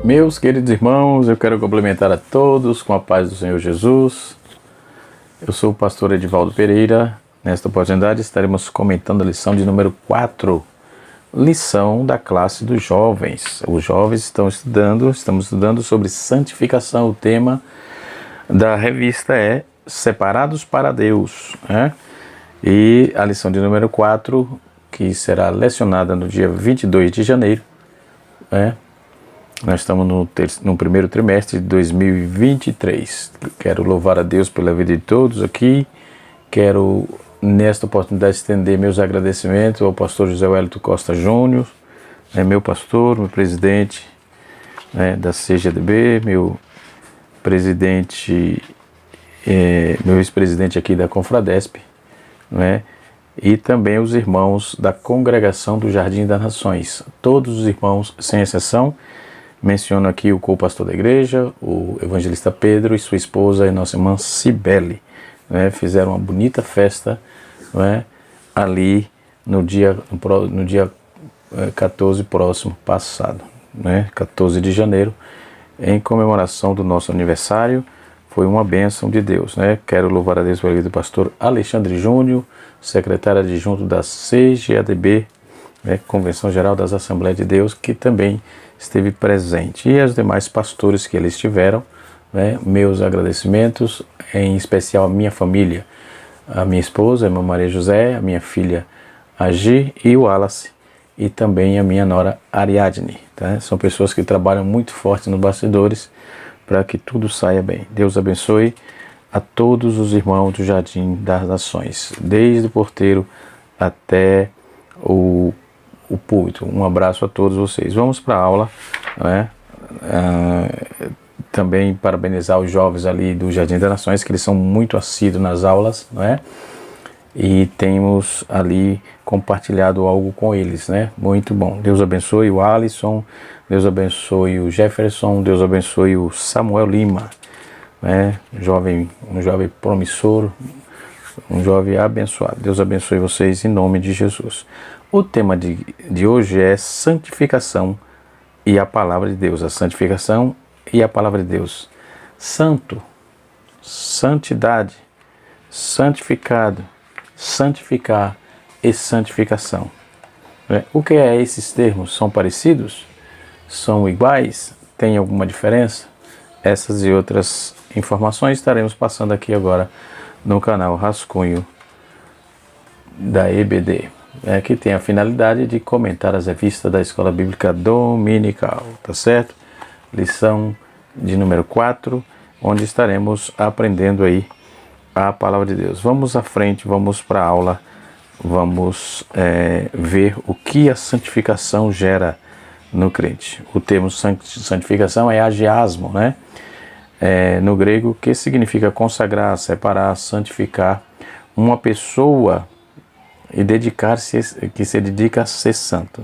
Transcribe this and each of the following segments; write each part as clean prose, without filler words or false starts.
Meus queridos irmãos, eu quero complementar a todos com a paz do Senhor Jesus. Eu sou o pastor Edivaldo Pereira. Nesta oportunidade estaremos comentando a lição de número 4, lição da classe dos jovens. Os jovens estamos estudando sobre santificação. O tema da revista é Separados para Deus, né? E a lição de número 4, que será lecionada no dia 22 de janeiro, né? Nós estamos no primeiro trimestre de 2023. Quero louvar a Deus pela vida de todos aqui. Quero, nesta oportunidade, estender meus agradecimentos ao pastor José Wellington Costa Júnior, meu pastor, meu presidente da CGDB, meu presidente, meu ex-presidente aqui da Confradesp, e também os irmãos da Congregação do Jardim das Nações. Todos os irmãos, sem exceção. Menciono aqui o co-pastor da igreja, o evangelista Pedro e sua esposa e nossa irmã Cibele. Fizeram uma bonita festa, ali no dia 14 próximo passado, 14 de janeiro, em comemoração do nosso aniversário. Foi uma bênção de Deus. Quero louvar a Deus pela vida do pastor Alexandre Júnior, secretário adjunto da CGADB, Convenção Geral das Assembleias de Deus, que também esteve presente, e os demais pastores que eles tiveram, meus agradecimentos, em especial a minha família, a minha esposa, a irmã Maria José, a minha filha Agi e o Wallace, e também a minha nora Ariadne. São pessoas que trabalham muito forte nos bastidores para que tudo saia bem. Deus abençoe a todos os irmãos do Jardim das Nações, desde o porteiro até o púlpito. Um abraço a todos vocês. Vamos para a aula, também parabenizar os jovens ali do Jardim das Nações, que eles são muito assíduos nas aulas, e temos ali compartilhado algo com eles, muito bom. Deus abençoe o Alisson, Deus abençoe o Jefferson, Deus abençoe o Samuel Lima, um jovem promissor, um jovem abençoado. Deus abençoe vocês em nome de Jesus. O tema de hoje é santificação e a palavra de Deus. A santificação e a palavra de Deus. Santo, santidade, santificado, santificar e santificação. O que é esses termos? São parecidos? São iguais? Tem alguma diferença? Essas e outras informações estaremos passando aqui agora no canal Rascunho da EBD, que tem a finalidade de comentar as revistas da Escola Bíblica Dominical, tá certo? Lição de número 4, onde estaremos aprendendo aí a palavra de Deus. Vamos à frente, vamos para a aula, vamos ver o que a santificação gera no crente. O termo santificação é agiasmo, no grego, que significa consagrar, separar, santificar uma pessoa e que se dedica a ser santo,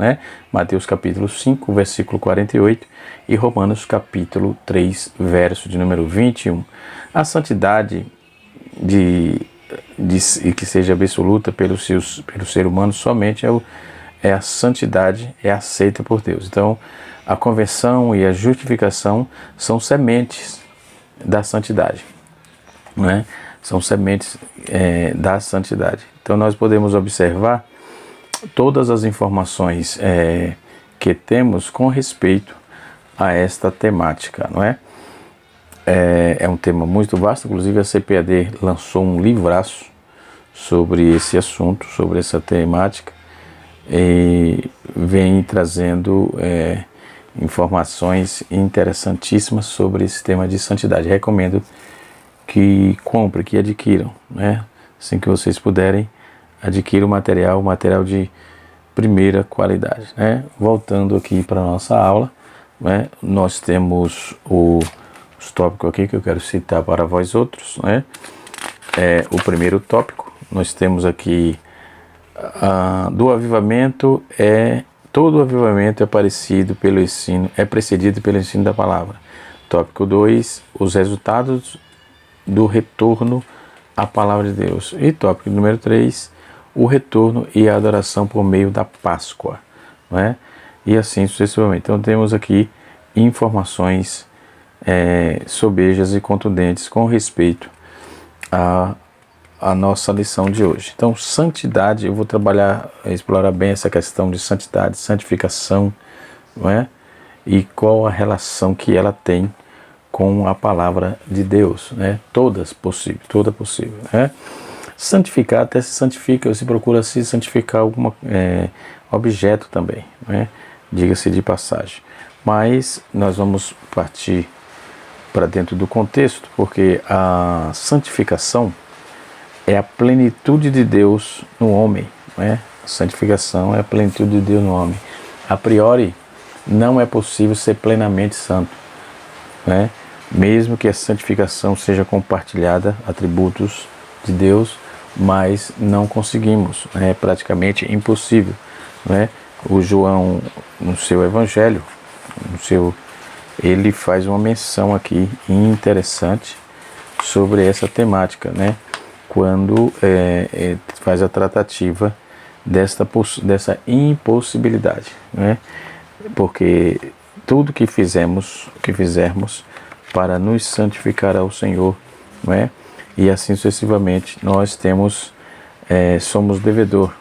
Mateus capítulo 5, versículo 48 e Romanos capítulo 3, verso de número 21. A santidade e que seja absoluta pelo ser humano somente é a santidade, é aceita por Deus. Então, a conversão e a justificação são sementes da santidade, São sementes da santidade. Então nós podemos observar todas as informações que temos com respeito a esta temática, É um tema muito vasto, inclusive a CPAD lançou um livraço sobre esse assunto, sobre essa temática, e vem trazendo informações interessantíssimas sobre esse tema de santidade. Recomendo que comprem, que adquiram, assim que vocês puderem, adquiram o material de primeira qualidade, Voltando aqui para a nossa aula, nós temos os tópicos aqui que eu quero citar para vós outros, o primeiro tópico, nós temos aqui do avivamento, todo avivamento é precedido pelo ensino da palavra. Tópico 2, os resultados do retorno à palavra de Deus. E tópico número 3, o retorno e a adoração por meio da Páscoa, E assim sucessivamente. Então temos aqui informações sobejas e contundentes com respeito à nossa lição de hoje. Então, santidade, eu vou explorar bem essa questão de santidade, santificação, não é? E qual a relação que ela tem com a palavra de Deus, né? Toda possível, né? Santificar, até se santifica, se procura se santificar algum objeto também, né? Diga-se de passagem. Mas nós vamos partir para dentro do contexto, porque a santificação é a plenitude de Deus no homem, né? A santificação é a plenitude de Deus no homem. A priori, não é possível ser plenamente santo, né? Mesmo que a santificação seja compartilhada, atributos de Deus, mas não conseguimos, é praticamente impossível, né? O João, no seu evangelho, ele faz uma menção aqui interessante sobre essa temática, né? Quando faz a tratativa dessa impossibilidade, né? Porque tudo que fizermos para nos santificar ao Senhor, não é? E assim sucessivamente, nós somos devedor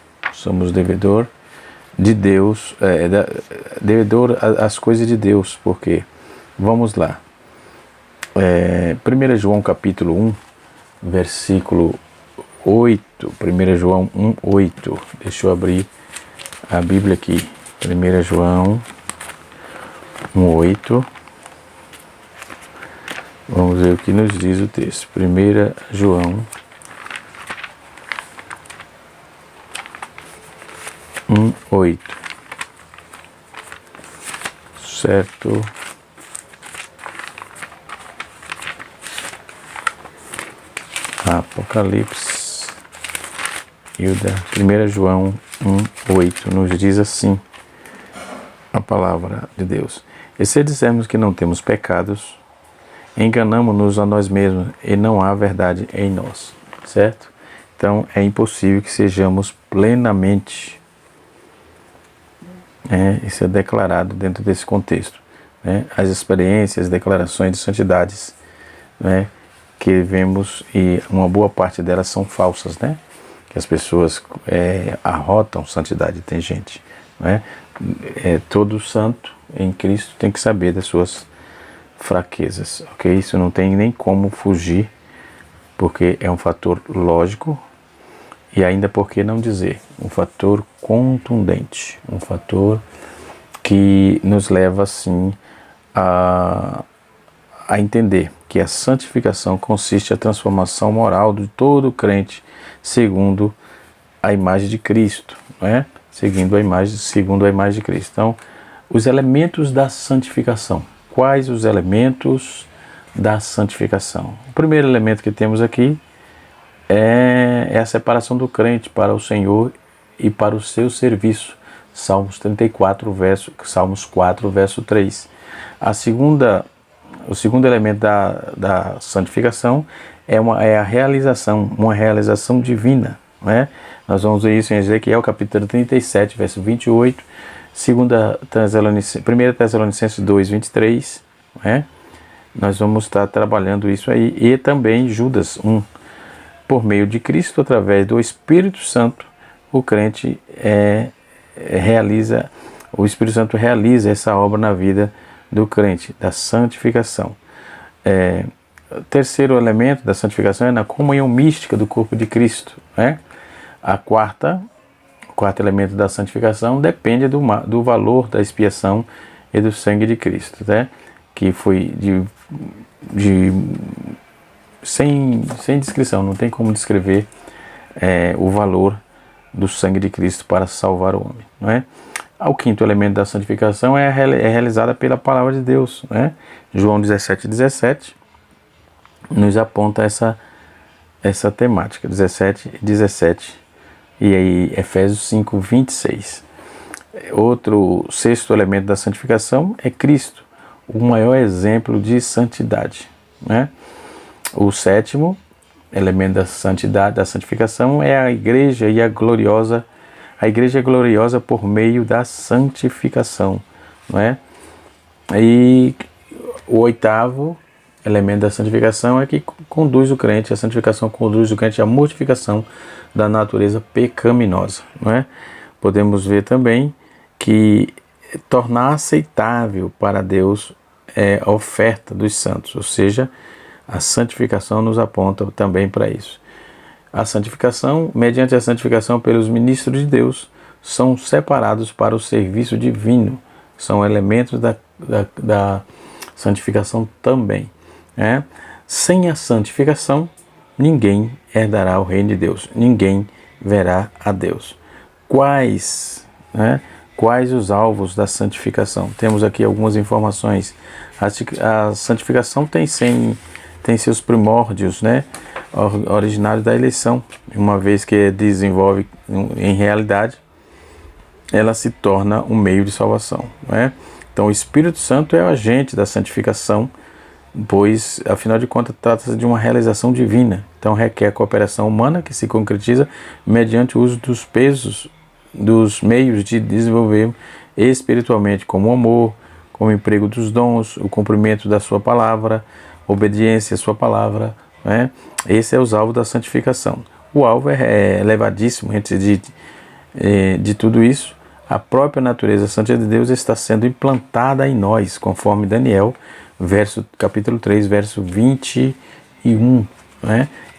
de Deus, devedor às coisas de Deus, porque, vamos lá, 1 João capítulo 1, versículo 8, 1 João 1, 8, deixa eu abrir a Bíblia aqui, 1 João 1, 8, vamos ver o que nos diz o texto. 1 João 1, 8. Certo? Apocalipse. E o da 1 João 1, 8 nos diz assim a palavra de Deus. E se dissermos que não temos pecados, enganamo-nos a nós mesmos e não há verdade em nós, certo? Então é impossível que sejamos plenamente, isso é declarado dentro desse contexto, né? As experiências, declarações de santidades, né, que vemos, e uma boa parte delas são falsas, né? Que as pessoas arrotam santidade, tem gente, né? Todo santo em Cristo tem que saber das suas fraquezas, ok? Isso não tem nem como fugir, porque é um fator lógico e ainda, por que não dizer, um fator contundente, um fator que nos leva assim a entender que a santificação consiste na transformação moral de todo crente segundo a imagem de Cristo, né? Segundo a imagem de Cristo. Então, os elementos da santificação. Quais os elementos da santificação? O primeiro elemento que temos aqui é a separação do crente para o Senhor e para o seu serviço. Salmos 4, verso 3. O segundo elemento da santificação é uma realização divina, né? Nós vamos ver isso em Ezequiel capítulo 37, verso 28, 1 Tessalonicenses 2, 23, né? Nós vamos estar trabalhando isso aí, e também Judas 1. Por meio de Cristo, através do Espírito Santo, o crente o Espírito Santo realiza essa obra na vida do crente, da santificação. O terceiro elemento da santificação é na comunhão mística do corpo de Cristo, né? O quarto elemento da santificação depende do valor da expiação e do sangue de Cristo, né? Que foi sem descrição, não tem como descrever o valor do sangue de Cristo para salvar o homem, não é? O quinto elemento da santificação é realizada pela palavra de Deus, né? João 17 nos aponta essa temática, 17, e aí Efésios 5, 26. Sexto elemento da santificação é Cristo, o maior exemplo de santidade, né? O sétimo elemento da santificação é a igreja e a gloriosa. A igreja é gloriosa por meio da santificação, não é? E o oitavo elemento da santificação é que conduz o crente, a santificação conduz o crente à mortificação da natureza pecaminosa, não é? Podemos ver também que tornar aceitável para Deus é a oferta dos santos, ou seja, a santificação nos aponta também para isso. A santificação, mediante a santificação pelos ministros de Deus, são separados para o serviço divino, são elementos da santificação também. Né? Sem a santificação, ninguém herdará o reino de Deus, ninguém verá a Deus. Quais os alvos da santificação? Temos aqui algumas informações. A santificação tem seus primórdios, originários da eleição. Uma vez que desenvolve em realidade, ela se torna um meio de salvação. Então o Espírito Santo é o agente da santificação, pois, afinal de contas, trata-se de uma realização divina. Então requer cooperação humana que se concretiza mediante o uso dos meios de desenvolver espiritualmente, como o amor, como o emprego dos dons, o cumprimento da sua palavra, obediência à sua palavra. Esse é os alvos da santificação. O alvo é elevadíssimo. Antes de tudo isso, a própria natureza santa de Deus está sendo implantada em nós, conforme Daniel, capítulo 3, verso 21.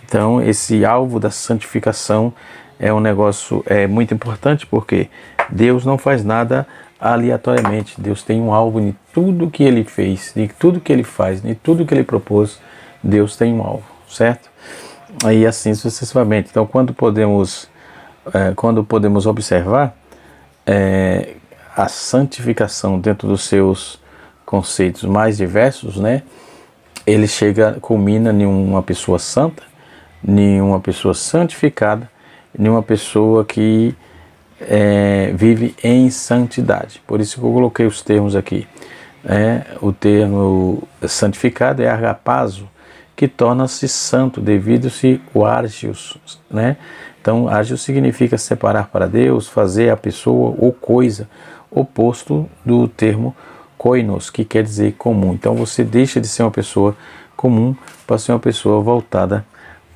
Então, esse alvo da santificação é um negócio muito importante, porque Deus não faz nada aleatoriamente. Deus tem um alvo em tudo que Ele fez, em tudo que Ele faz, em tudo que Ele propôs. Deus tem um alvo, certo? Aí assim sucessivamente. Então, quando podemos observar a santificação dentro dos seus conceitos mais diversos, ele culmina em uma pessoa santa, em uma pessoa santificada, em uma pessoa que vive em santidade. Por isso que eu coloquei os termos aqui. O termo santificado é agapazo, que torna-se santo, devido-se o argios, Então, argios significa separar para Deus, fazer a pessoa ou coisa, oposto do termo koinos, que quer dizer comum. Então, você deixa de ser uma pessoa comum para ser uma pessoa voltada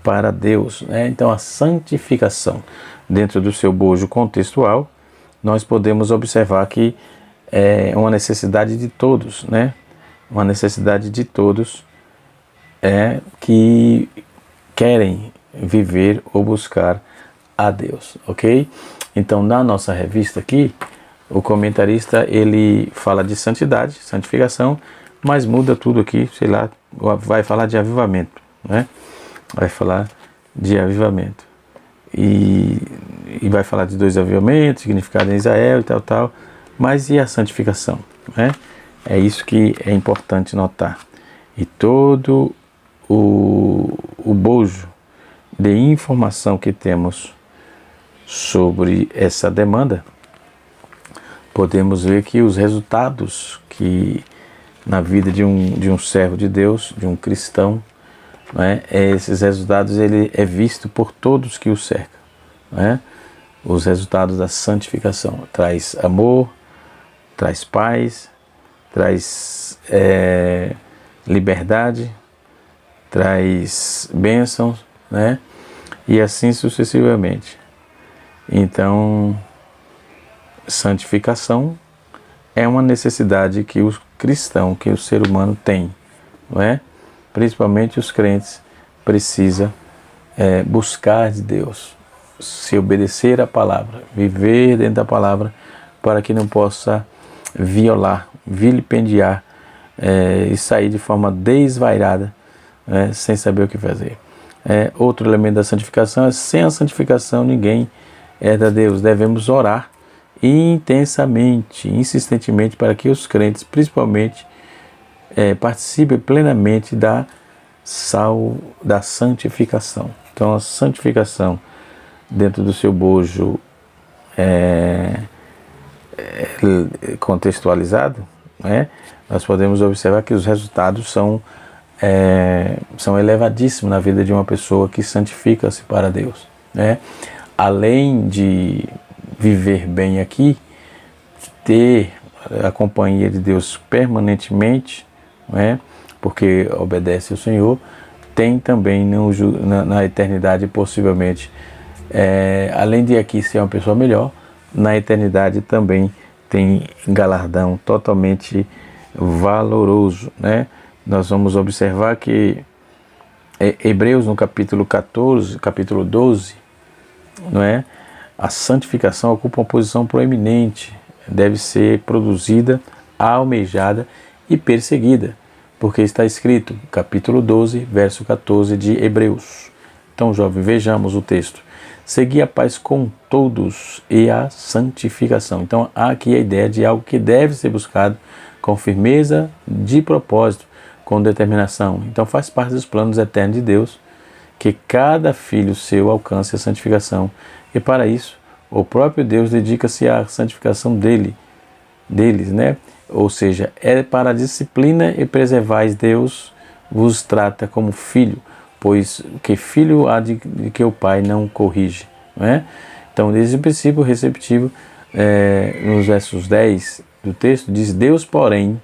para Deus. Então, a santificação, dentro do seu bojo contextual, nós podemos observar que é uma necessidade de todos, Uma necessidade de todos que querem viver ou buscar a Deus, ok? Então, na nossa revista aqui, o comentarista, ele fala de santidade, santificação, mas muda tudo aqui, vai falar de avivamento, Vai falar de avivamento. E vai falar de 2 avivamentos, significado em Israel e tal, mas e a santificação, É isso que é importante notar. E todo o bojo de informação que temos sobre essa demanda, podemos ver que os resultados que na vida de um servo de Deus, de um cristão, esses resultados ele é visto por todos que o cercam. Os resultados da santificação traz amor, traz paz, traz liberdade, traz bênçãos, e assim sucessivamente. Então, santificação é uma necessidade que o cristão, que o ser humano tem, Principalmente os crentes precisam buscar de Deus, se obedecer à palavra, viver dentro da palavra, para que não possa violar, vilipendiar e sair de forma desvairada, sem saber o que fazer. Outro elemento da santificação é: sem a santificação ninguém herda Deus. Devemos orar intensamente, insistentemente, para que os crentes, principalmente, participem plenamente da santificação. Então, a santificação dentro do seu bojo contextualizado, nós podemos observar que os resultados são elevadíssimos na vida de uma pessoa que santifica-se para Deus. Além de viver bem aqui, ter a companhia de Deus permanentemente, não é? Porque obedece ao Senhor, tem também na eternidade, possivelmente, além de aqui ser uma pessoa melhor, na eternidade também tem galardão totalmente valoroso, né? Nós vamos observar que Hebreus, no capítulo 14, capítulo 12, não é? A santificação ocupa uma posição proeminente, deve ser produzida, almejada e perseguida, porque está escrito, capítulo 12, verso 14 de Hebreus. Então, jovem, vejamos o texto. Segui a paz com todos e a santificação. Então, há aqui a ideia de algo que deve ser buscado com firmeza de propósito, com determinação. Então, faz parte dos planos eternos de Deus que cada filho seu alcance a santificação. E para isso, o próprio Deus dedica-se à santificação deles, né? Ou seja, é para a disciplina e preservais Deus vos trata como filho, pois que filho há de que o pai não corrige, não é? Então, desde o princípio receptivo, nos versos 10 do texto, diz: Deus, porém,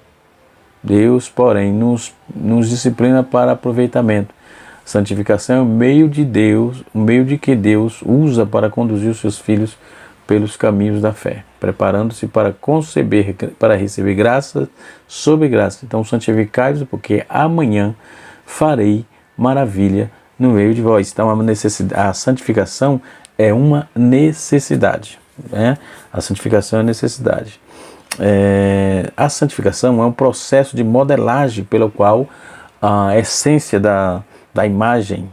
nos disciplina para aproveitamento. Santificação é o meio de Deus, o meio de que Deus usa para conduzir os seus filhos pelos caminhos da fé, preparando-se para receber graça sobre graça. Então, santificai-vos, porque amanhã farei maravilha no meio de vós. Então, a santificação é uma necessidade, né? A santificação é necessidade. A santificação é um processo de modelagem pelo qual a essência da imagem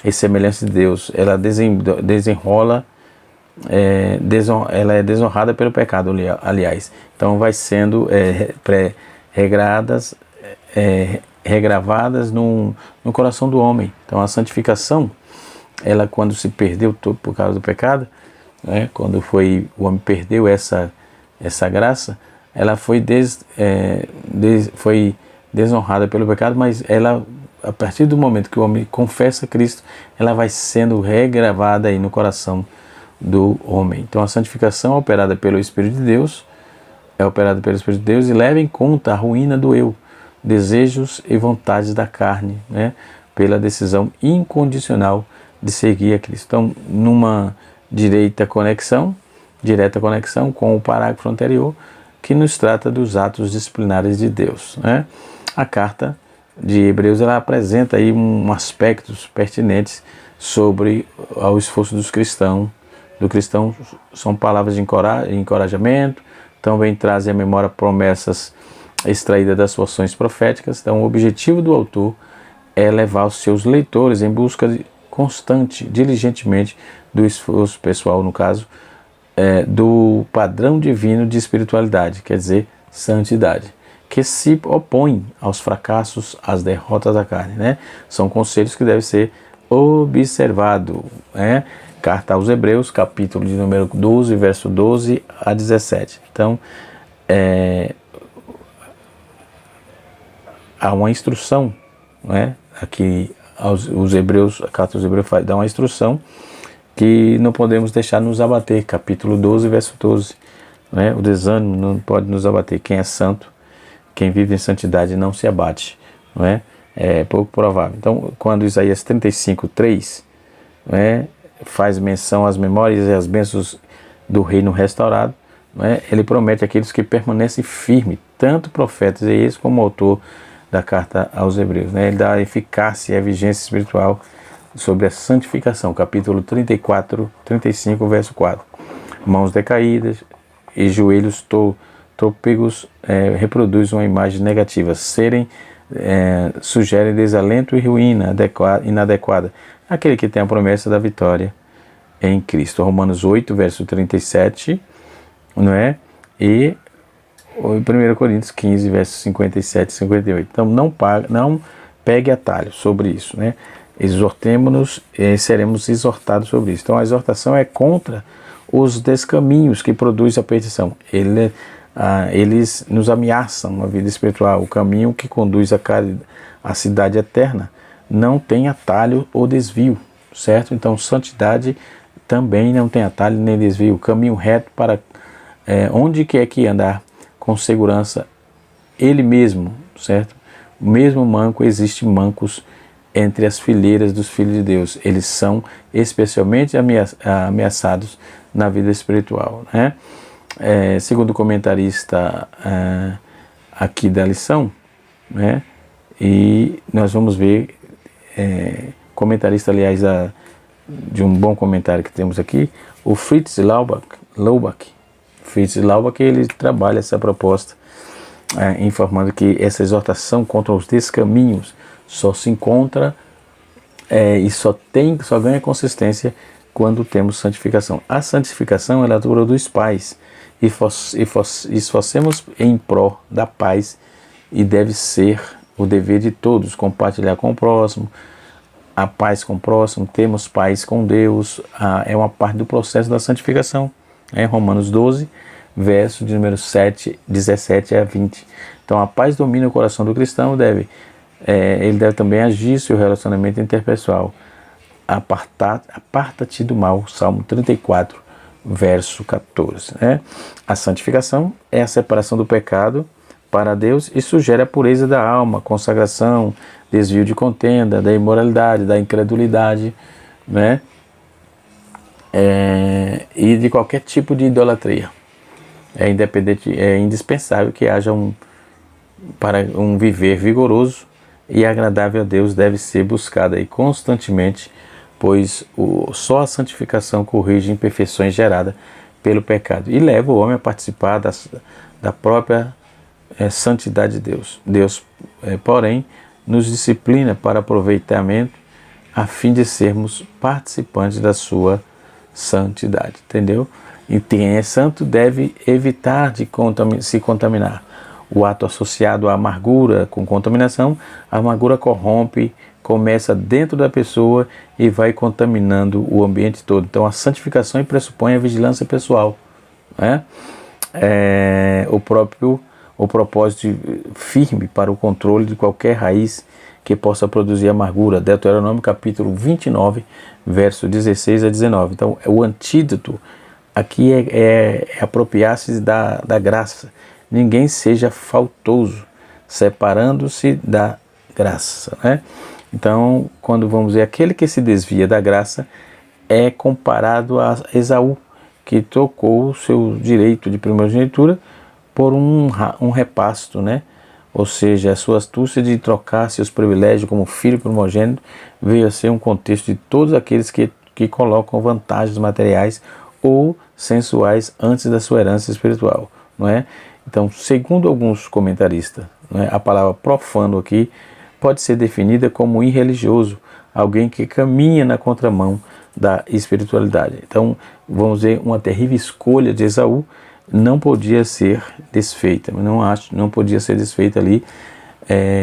e semelhança de Deus, ela desenrola, ela é desonrada pelo pecado, aliás. Então vai sendo regravadas no coração do homem. Então a santificação, ela, quando se perdeu por causa do pecado, né, quando o homem perdeu essa graça, ela foi desonrada pelo pecado, mas ela, a partir do momento que o homem confessa Cristo, ela vai sendo regravada aí no coração do homem. Então a santificação é operada pelo Espírito de Deus, e leva em conta a ruína do eu, desejos e vontades da carne, né, pela decisão incondicional de seguir a Cristo. Então, numa direta conexão com o parágrafo anterior, que nos trata dos atos disciplinares de Deus, né? A carta de Hebreus, ela apresenta aí aspectos pertinentes sobre o esforço do cristão. São palavras de encorajamento, também trazem à memória promessas extraídas das porções proféticas. Então, o objetivo do autor é levar os seus leitores em busca constante, diligentemente, do esforço pessoal, no caso, do padrão divino de espiritualidade, quer dizer, santidade, que se opõe aos fracassos, às derrotas da carne, né? São conselhos que devem ser observados, né? Carta aos Hebreus, capítulo de número 12, verso 12 a 17. Então, há uma instrução, né? Aqui, os Hebreus, a carta aos Hebreus dá uma instrução que não podemos deixar nos abater, capítulo 12, verso 12, né? O desânimo não pode nos abater. Quem é santo, quem vive em santidade não se abate, não é? É pouco provável. Então, quando Isaías 35, 3, né, faz menção às memórias e às bênçãos do reino restaurado, né, ele promete àqueles que permanecem firmes, tanto profetas e eles como o autor da carta aos Hebreus, né? Ele dá eficácia e a vigência espiritual sobre a santificação, capítulo 34, 35, verso 4. Mãos decaídas e joelhos trôpegos reproduzem uma imagem negativa. Sugerem desalento e ruína inadequada. Aquele que tem a promessa da vitória em Cristo. Romanos 8, verso 37, não é? E 1 Coríntios 15, versos 57 e 58. Então, não pegue atalho sobre isso, né? Exortemo-nos e seremos exortados sobre isso. Então, a exortação é contra os descaminhos que produz a perdição. Eles nos ameaçam a vida espiritual. O caminho que conduz à cidade eterna não tem atalho ou desvio, certo? Então, santidade também não tem atalho nem desvio. O caminho reto para onde quer que andar com segurança ele mesmo, certo? O mesmo manco, existe mancos entre as fileiras dos filhos de Deus. Eles são especialmente ameaçados na vida espiritual, né? Segundo o comentarista aqui da lição, né? E nós vamos ver, comentarista, aliás, de um bom comentário que temos aqui, o Fritz Laubach. Fritz Laubach, ele trabalha essa proposta, informando que essa exortação contra os descaminhos só se encontra e só ganha consistência quando temos santificação. A santificação é a atura dos pais, e esforcemos em pró da paz, e deve ser o dever de todos, compartilhar com o próximo, a paz com o próximo, termos paz com Deus, é uma parte do processo da santificação. Romanos 12, verso de número 17 a 20. Então a paz domina o coração do cristão, ele deve também agir seu relacionamento interpessoal. Aparta-te do mal, Salmo 34, verso 14. A santificação é a separação do pecado para Deus e sugere a pureza da alma, consagração, desvio de contenda, da imoralidade, da incredulidade, e de qualquer tipo de idolatria. É indispensável que haja para um viver vigoroso e agradável a Deus, deve ser buscada aí constantemente, pois só a santificação corrige imperfeições geradas pelo pecado e leva o homem a participar da própria santidade de Deus. Deus, porém, nos disciplina para aproveitamento a fim de sermos participantes da sua santidade, entendeu? E quem é santo deve evitar de se contaminar. O ato associado à amargura com contaminação, a amargura corrompe, começa dentro da pessoa e vai contaminando o ambiente todo. Então a santificação pressupõe a vigilância pessoal, o propósito firme para o controle de qualquer raiz que possa produzir amargura. Deuteronômio capítulo 29, verso 16 a 19. Então o antídoto aqui é apropriar-se da graça. Ninguém seja faltoso, separando-se da graça, Então, quando vamos ver aquele que se desvia da graça, é comparado a Esaú, que trocou o seu direito de primogenitura por um repasto, Ou seja, a sua astúcia de trocar seus privilégios como filho primogênito veio a ser um contexto de todos aqueles que colocam vantagens materiais ou sensuais antes da sua herança espiritual, Então, segundo alguns comentaristas, a palavra profano aqui pode ser definida como irreligioso, alguém que caminha na contramão da espiritualidade. Então, vamos ver, uma terrível escolha de Esaú não podia ser desfeita, não podia ser desfeita ali,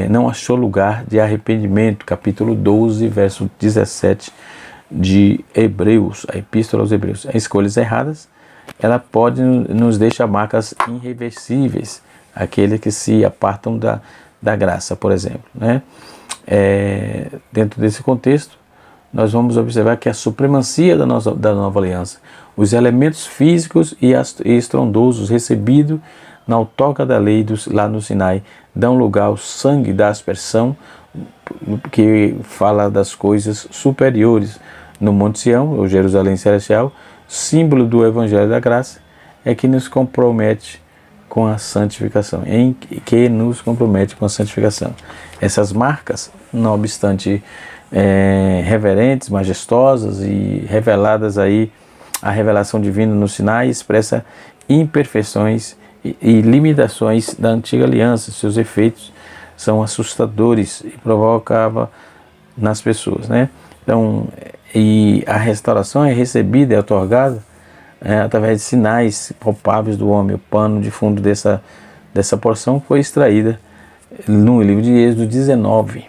não achou lugar de arrependimento. Capítulo 12, verso 17 de Hebreus, a Epístola aos Hebreus. As escolhas erradas, ela pode nos deixar marcas irreversíveis, aqueles que se apartam da graça, por exemplo, dentro desse contexto, nós vamos observar que a supremacia da nova aliança, os elementos físicos e estrondosos recebidos na outorga da lei lá no Sinai, dão lugar ao sangue da aspersão, que fala das coisas superiores no Monte Sião, ou Jerusalém Celestial, símbolo do Evangelho da Graça, é que nos compromete com a santificação, Essas marcas, não obstante reverentes, majestosas e reveladas aí, a revelação divina no Sinai expressa imperfeições e limitações da antiga aliança. Seus efeitos são assustadores e provocava nas pessoas, Então, e a restauração é recebida e otorgada através de sinais palpáveis do homem. O pano de fundo dessa porção foi extraída no livro de Êxodo 19,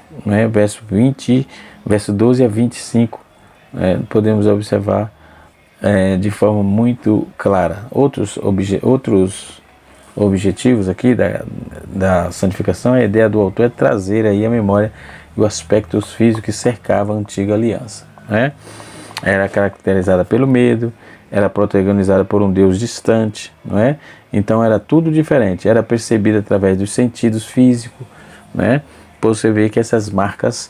verso 12 a 25. Podemos observar de forma muito clara. Outros objetivos aqui da santificação, a ideia do autor é trazer aí a memória e o aspecto físico que cercava a antiga aliança. Era caracterizada pelo medo, era protagonizada por um Deus distante, não é? Então era tudo diferente, era percebido através dos sentidos físicos, né? Você vê que essas marcas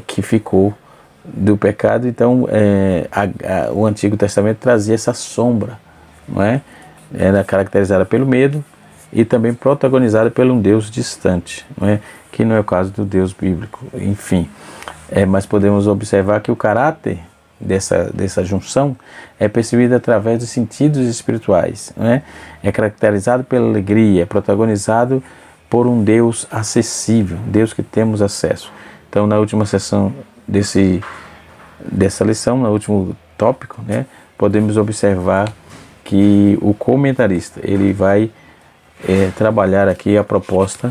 que ficou do pecado, então o Antigo Testamento trazia essa sombra, não é? Era caracterizada pelo medo e também protagonizada por um Deus distante, não é? Que não é o caso do Deus bíblico, enfim. Mas podemos observar que o caráter dessa junção é percebido através dos sentidos espirituais, não é? É caracterizado pela alegria, é protagonizado por um Deus acessível, Deus que temos acesso. Então, na última sessão dessa lição, no último tópico, né, podemos observar que o comentarista ele vai trabalhar aqui a proposta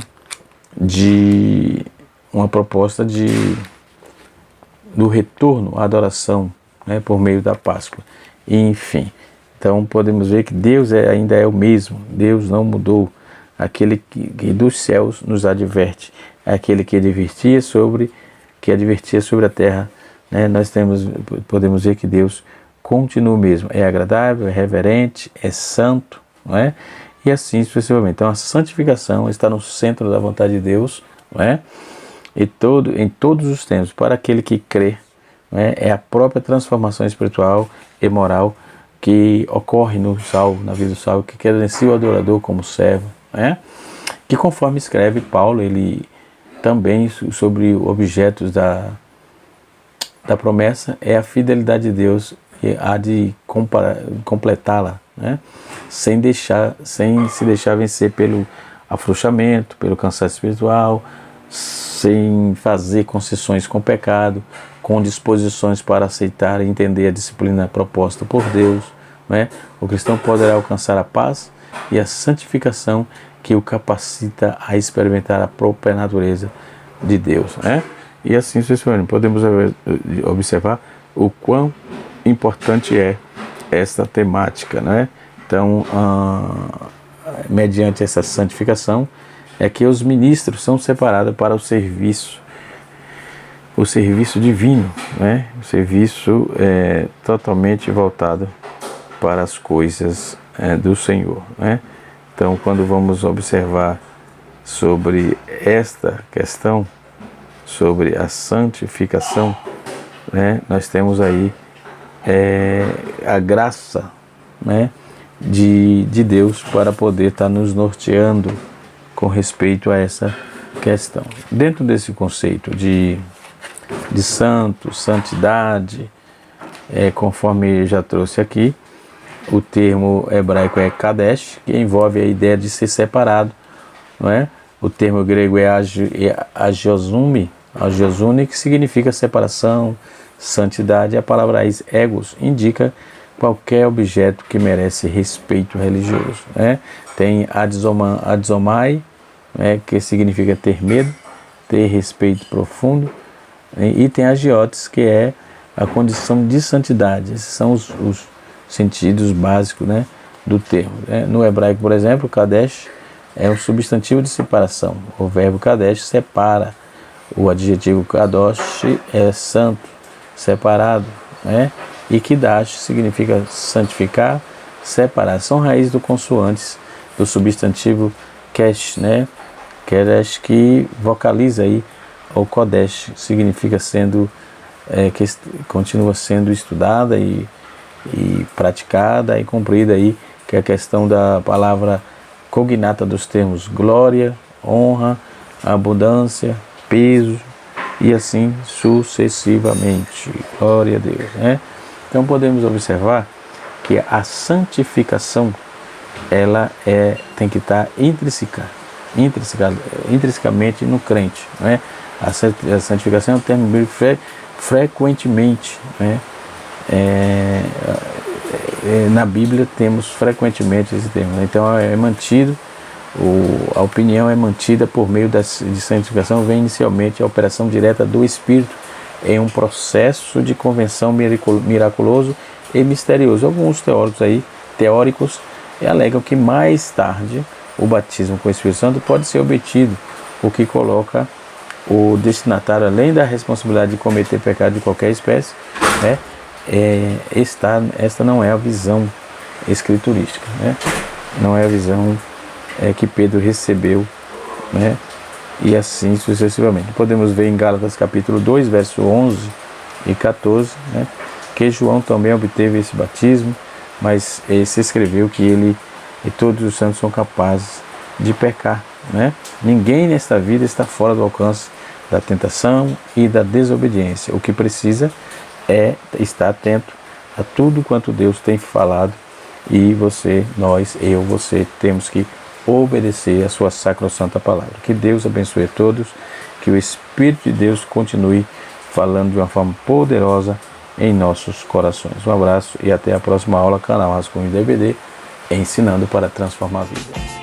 do retorno à adoração, né, por meio da Páscoa. E, enfim, então podemos ver que Deus ainda é o mesmo, Deus não mudou, aquele que dos céus nos adverte, aquele que advertia sobre a terra, né, podemos ver que Deus continua o mesmo, é agradável, é reverente, é santo, não é? E assim sucessivamente. Então a santificação está no centro da vontade de Deus, não é? Em todos os tempos, para aquele que crê, não é a própria transformação espiritual e moral que ocorre no salvo, na vida do salvo, que credencia o adorador como servo, não é? Que conforme escreve Paulo, ele também sobre objetos da promessa é a fidelidade de Deus e há de completá-la, né? Sem se deixar vencer pelo afrouxamento, pelo cansaço espiritual, sem fazer concessões com o pecado, com disposições para aceitar e entender a disciplina proposta por Deus, né? O cristão poderá alcançar a paz e a santificação que o capacita a experimentar a própria natureza de Deus, né? E assim sucessivamente podemos observar o quão importante é esta temática, né? Então, mediante essa santificação, é que os ministros são separados para o serviço divino, né? O serviço totalmente voltado para as coisas do Senhor, né? Então, quando vamos observar sobre esta questão, sobre a santificação, né, nós temos aí a graça, né, de Deus para poder estar nos norteando com respeito a essa questão. Dentro desse conceito de santo, santidade, conforme já trouxe aqui, o termo hebraico é kadesh, que envolve a ideia de ser separado, não é? O termo grego é agiosune, que significa separação, santidade. A palavra raiz egos indica qualquer objeto que merece respeito religioso, né? Tem adzomai, né, que significa ter medo, ter respeito profundo, e tem agiotes, que é a condição de santidade. Esses são os sentidos básicos, né, do termo, né? No hebraico, por exemplo, kadesh é um substantivo de separação. O verbo kadesh separa. O adjetivo kadosh é santo, separado, né? E kidash significa santificar, separar. São raízes do consoantes do substantivo kesh, né? Kedesh, que vocaliza aí o kodesh, significa que continua sendo estudada e praticada e cumprida aí, que é a questão da palavra cognata dos termos glória, honra, abundância, peso e assim sucessivamente. Glória a Deus, né? Então podemos observar que a santificação ela tem que estar intrinsecamente no crente, né? A santificação é um termo bíblico frequentemente, né? Na Bíblia temos frequentemente esse termo, então é mantido, a opinião é mantida por meio de santificação. Vem inicialmente a operação direta do Espírito em um processo de convenção miraculoso e misterioso. Alguns teóricos alegam que mais tarde o batismo com o Espírito Santo pode ser obtido, o que coloca o destinatário, além da responsabilidade de cometer pecado de qualquer espécie, né, esta não é a visão escriturística, né? Não é a visão que Pedro recebeu, né? E assim sucessivamente. Podemos ver em Gálatas capítulo 2, verso 11 e 14, né? Que João também obteve esse batismo, mas se escreveu que ele e todos os santos são capazes de pecar, né? Ninguém nesta vida está fora do alcance da tentação e da desobediência. O que precisa é estar atento a tudo quanto Deus tem falado, e você, você temos que obedecer a sua sacrossanta palavra. Que Deus abençoe a todos, que o Espírito de Deus continue falando de uma forma poderosa em nossos corações. Um abraço e até a próxima aula, canal Rascunho DVD, ensinando para transformar a vida.